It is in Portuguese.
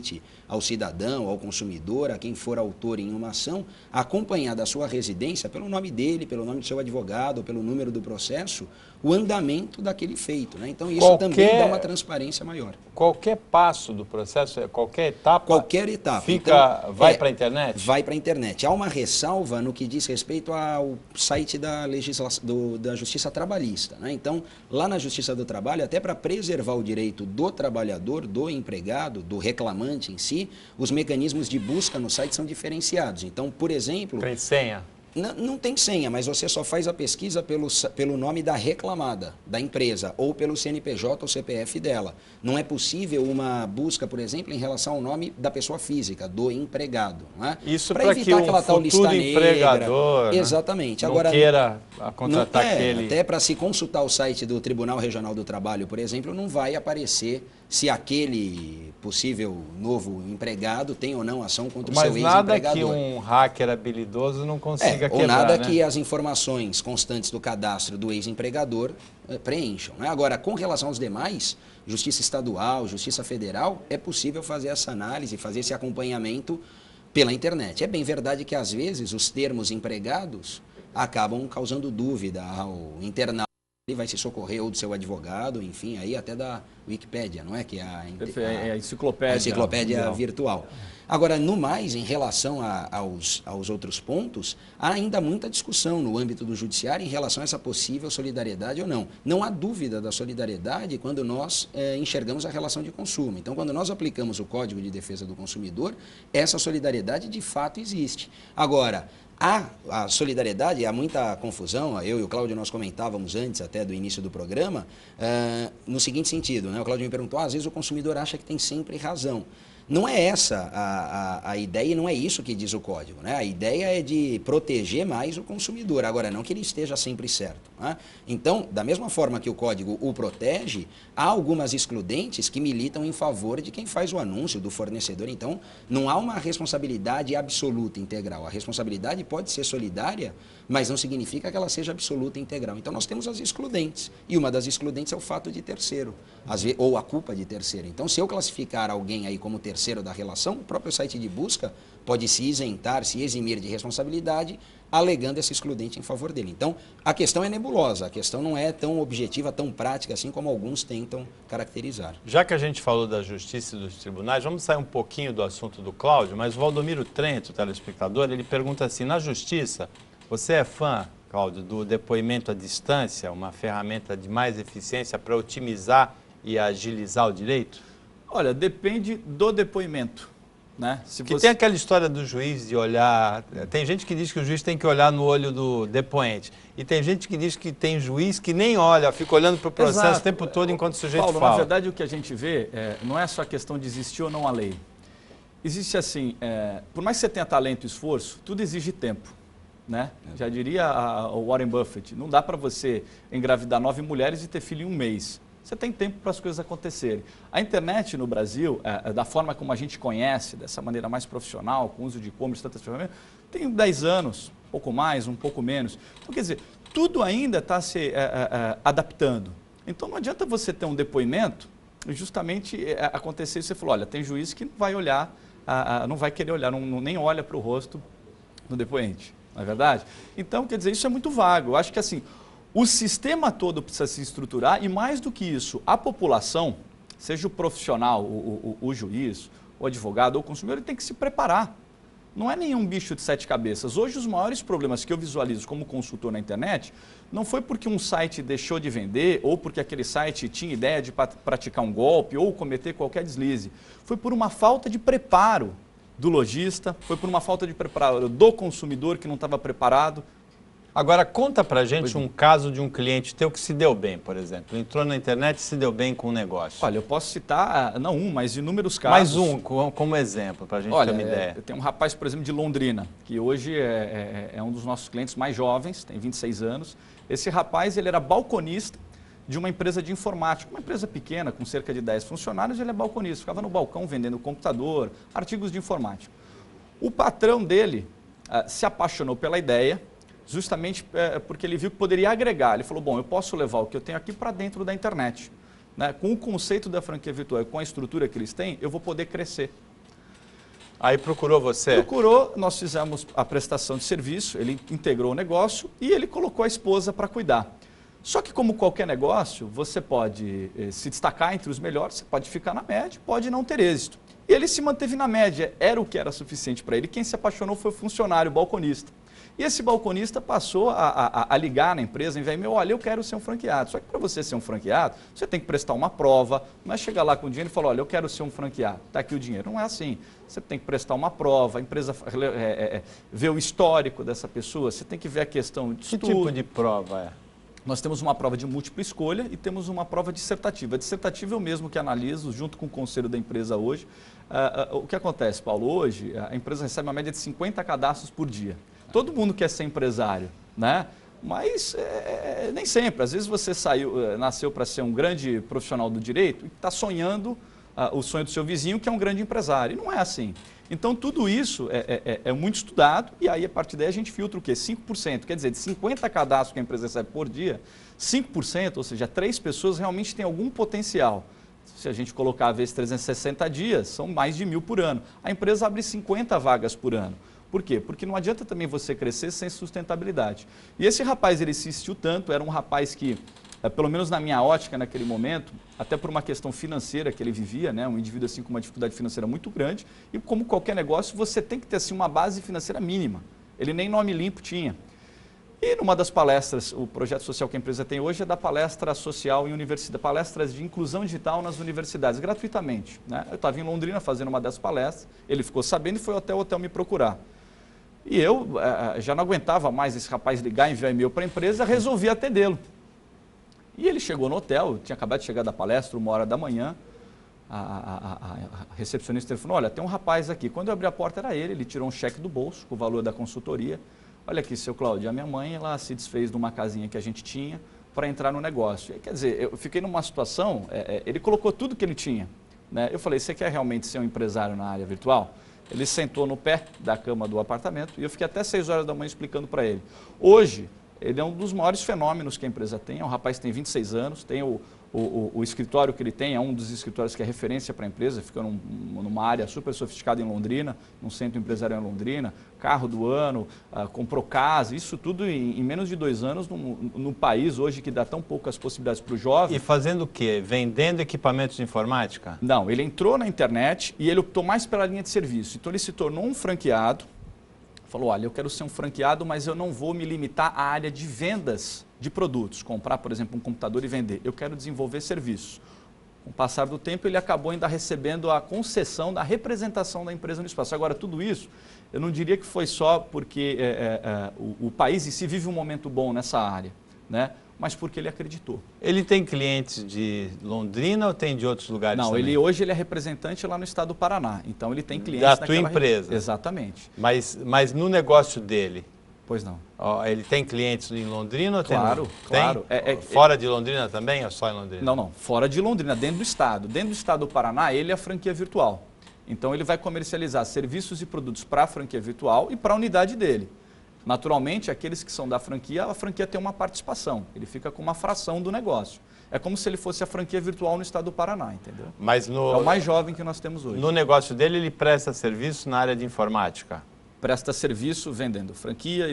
permite ao cidadão, ao consumidor, a quem for autor em uma ação, acompanhar da sua residência, pelo nome dele, pelo nome do seu advogado, pelo número do processo, o andamento daquele feito, né? Então, isso também dá uma transparência maior. Qualquer passo do processo, qualquer etapa? Qualquer etapa. Vai para a internet? Vai para a internet. Há uma ressalva no que diz respeito ao site da Justiça Trabalhista, né? Então, lá na Justiça do Trabalho, até para preservar o direito do trabalhador, do empregado, do reclamante em si, os mecanismos de busca no site são diferenciados. Então, por exemplo... Tem senha? Não tem senha, mas você só faz a pesquisa pelo nome da reclamada, da empresa, ou pelo CNPJ ou CPF dela. Não é possível uma busca, por exemplo, em relação ao nome da pessoa física, do empregado. Né? Isso para que um futuro empregador, exatamente. Não Agora, queira contratar aquele... Até para se consultar o site do Tribunal Regional do Trabalho, por exemplo, não vai aparecer se aquele possível novo empregado tem ou não ação contra o seu ex-empregador. Mas nada que um hacker habilidoso não consiga quebrar, ou nada, né? que as informações constantes do cadastro do ex-empregador preencham. Né? Agora, com relação aos demais, Justiça Estadual, Justiça Federal, é possível fazer essa análise, fazer esse acompanhamento pela internet. É bem verdade que, às vezes, os termos empregados acabam causando dúvida ao internauta. Ele vai se socorrer ou do seu advogado, enfim, aí até da Wikipédia, não é? Que é a enciclopédia virtual. Agora, no mais, em relação aos outros pontos, há ainda muita discussão no âmbito do judiciário em relação a essa possível solidariedade ou não. Não há dúvida da solidariedade quando nós enxergamos a relação de consumo. Então, quando nós aplicamos o Código de Defesa do Consumidor, essa solidariedade de fato existe. Agora, a solidariedade, há muita confusão, eu e o Cláudio nós comentávamos antes até do início do programa, no seguinte sentido, né? O Cláudio me perguntou, às vezes o consumidor acha que tem sempre razão. Não é essa a ideia e não é isso que diz o código, né? A ideia é de proteger mais o consumidor, agora não que ele esteja sempre certo. Né? Então, da mesma forma que o código o protege, há algumas excludentes que militam em favor de quem faz o anúncio, do fornecedor. Então, não há uma responsabilidade absoluta, integral. A responsabilidade pode ser solidária, mas não significa que ela seja absoluta e integral. Então, nós temos as excludentes, e uma das excludentes é o fato de terceiro, ou a culpa de terceiro. Então, se eu classificar alguém aí como terceiro da relação, o próprio site de busca pode se isentar, se eximir de responsabilidade, alegando essa excludente em favor dele. Então, a questão é nebulosa, a questão não é tão objetiva, tão prática, assim como alguns tentam caracterizar. Já que a gente falou da justiça e dos tribunais, vamos sair um pouquinho do assunto do Cláudio, mas o Valdomiro Trento, telespectador, ele pergunta assim, na justiça, você é fã, Cláudio, do depoimento à distância, uma ferramenta de mais eficiência para otimizar e agilizar o direito? Olha, depende do depoimento. Né? Tem aquela história do juiz de olhar... Tem gente que diz que o juiz tem que olhar no olho do depoente. E tem gente que diz que tem juiz que nem olha, fica olhando para o processo o tempo todo enquanto o sujeito Paulo, fala. Na verdade, o que a gente vê não é só a questão de existir ou não a lei. Existe assim, por mais que você tenha talento e esforço, tudo exige tempo. Né? Já diria o Warren Buffett, não dá para você engravidar 9 mulheres e ter filho em um mês. Você tem tempo para as coisas acontecerem. A internet no Brasil, da forma como a gente conhece, dessa maneira mais profissional, com uso de e-commerce, tantas ferramentas, tem 10 anos, um pouco mais, um pouco menos. Então, quer dizer, tudo ainda está se adaptando. Então, não adianta você ter um depoimento e justamente acontecer isso. Você falou, olha, tem juiz que não vai olhar, não vai querer olhar, nem olha para o rosto do depoente, não é verdade? Então, quer dizer, isso é muito vago. Eu acho que assim... O sistema todo precisa se estruturar e, mais do que isso, a população, seja o profissional, o juiz, o advogado ou o consumidor, ele tem que se preparar. Não é nenhum bicho de 7 cabeças. Hoje, os maiores problemas que eu visualizo como consultor na internet não foi porque um site deixou de vender ou porque aquele site tinha ideia de praticar um golpe ou cometer qualquer deslize. Foi por uma falta de preparo do lojista, foi por uma falta de preparo do consumidor que não estava preparado. Agora, conta pra gente um caso de um cliente teu que se deu bem, por exemplo. Entrou na internet e se deu bem com o negócio. Olha, eu posso citar, não um, mas inúmeros casos. Mais um, como exemplo, pra gente ter uma ideia. Tem um rapaz, por exemplo, de Londrina, que hoje é um dos nossos clientes mais jovens, tem 26 anos. Esse rapaz, ele era balconista de uma empresa de informática, uma empresa pequena, com cerca de 10 funcionários, ele é balconista, ficava no balcão vendendo computador, artigos de informática. O patrão dele se apaixonou pela ideia, justamente porque ele viu que poderia agregar. Ele falou, bom, eu posso levar o que eu tenho aqui para dentro da internet. Né? Com o conceito da franquia virtual e com a estrutura que eles têm, eu vou poder crescer. Aí procurou você? Procurou, nós fizemos a prestação de serviço, ele integrou o negócio e ele colocou a esposa para cuidar. Só que como qualquer negócio, você pode se destacar entre os melhores, você pode ficar na média, pode não ter êxito. E ele se manteve na média, era o que era suficiente para ele. Quem se apaixonou foi o funcionário, o balconista. E esse balconista passou a ligar na empresa, olha, eu quero ser um franqueado. Só que para você ser um franqueado, você tem que prestar uma prova, não é chegar lá com o dinheiro e falar, olha, eu quero ser um franqueado, está aqui o dinheiro. Não é assim. Você tem que prestar uma prova, a empresa vê o histórico dessa pessoa, você tem que ver a questão de estudo. Que tipo de prova é? Nós temos uma prova de múltipla escolha e temos uma prova dissertativa. A dissertativa é o mesmo que analiso junto com o conselho da empresa hoje. O que acontece, Paulo? Hoje a empresa recebe uma média de 50 cadastros por dia. Todo mundo quer ser empresário, né? Mas nem sempre. Às vezes você nasceu para ser um grande profissional do direito e está sonhando o sonho do seu vizinho, que é um grande empresário. E não é assim. Então, tudo isso é muito estudado e aí, a partir daí, a gente filtra o quê? 5%. Quer dizer, de 50 cadastros que a empresa recebe por dia, 5%, ou seja, 3 pessoas realmente têm algum potencial. Se a gente colocar, vezes 360 dias, são mais de 1.000 por ano. A empresa abre 50 vagas por ano. Por quê? Porque não adianta também você crescer sem sustentabilidade. E esse rapaz, ele insistiu tanto, era um rapaz que, pelo menos na minha ótica naquele momento, até por uma questão financeira que ele vivia, né, um indivíduo assim com uma dificuldade financeira muito grande, e como qualquer negócio, você tem que ter assim, uma base financeira mínima. Ele nem nome limpo tinha. E numa das palestras, o projeto social que a empresa tem hoje é da palestra social em universidade, palestras de inclusão digital nas universidades, gratuitamente, né? Eu estava em Londrina fazendo uma dessas palestras, ele ficou sabendo e foi até o hotel me procurar. E eu já não aguentava mais esse rapaz ligar, enviar e-mail para a empresa, resolvi atendê-lo. E ele chegou no hotel, tinha acabado de chegar da palestra, 1h da manhã, a recepcionista telefonou, olha, tem um rapaz aqui. Quando eu abri a porta era ele tirou um cheque do bolso com o valor da consultoria. Olha aqui, seu Cláudio, a minha mãe ela se desfez de uma casinha que a gente tinha para entrar no negócio. Quer dizer, eu fiquei numa situação, ele colocou tudo que ele tinha, né? Eu falei, você quer realmente ser um empresário na área virtual? Ele sentou no pé da cama do apartamento e eu fiquei até 6 horas da manhã explicando para ele. Hoje, ele é um dos maiores fenômenos que a empresa tem, é um rapaz que tem 26 anos, tem o escritório que ele tem, é um dos escritórios que é referência para a empresa, fica numa área super sofisticada em Londrina, num centro empresarial em Londrina, carro do ano, comprou casa, isso tudo em menos de 2 anos, num país hoje que dá tão poucas possibilidades para o jovem. E fazendo o quê? Vendendo equipamentos de informática? Não, ele entrou na internet e ele optou mais pela linha de serviço, então ele se tornou um franqueado. Falou, olha, eu quero ser um franqueado, mas eu não vou me limitar à área de vendas de produtos. Comprar, por exemplo, um computador e vender. Eu quero desenvolver serviços. Com o passar do tempo, ele acabou ainda recebendo a concessão da representação da empresa no espaço. Agora, tudo isso, eu não diria que foi só porque o país em si vive um momento bom nessa área, né? Mas porque ele acreditou. Ele tem clientes de Londrina ou tem de outros lugares também? Não, hoje ele é representante lá no estado do Paraná. Então ele tem clientes da tua empresa? Exatamente. Mas no negócio dele? Pois não. Ele tem clientes em Londrina ou claro, tem? Claro. Fora de Londrina também ou só em Londrina? Não. Fora de Londrina, dentro do estado. Dentro do estado do Paraná, ele é a franquia virtual. Então ele vai comercializar serviços e produtos para a franquia virtual e para a unidade dele. Naturalmente, aqueles que são da franquia, a franquia tem uma participação. Ele fica com uma fração do negócio. É como se ele fosse a franquia virtual no estado do Paraná, entendeu? Mas é o mais jovem que nós temos hoje. No negócio dele, ele presta serviço na área de informática? Presta serviço vendendo franquia.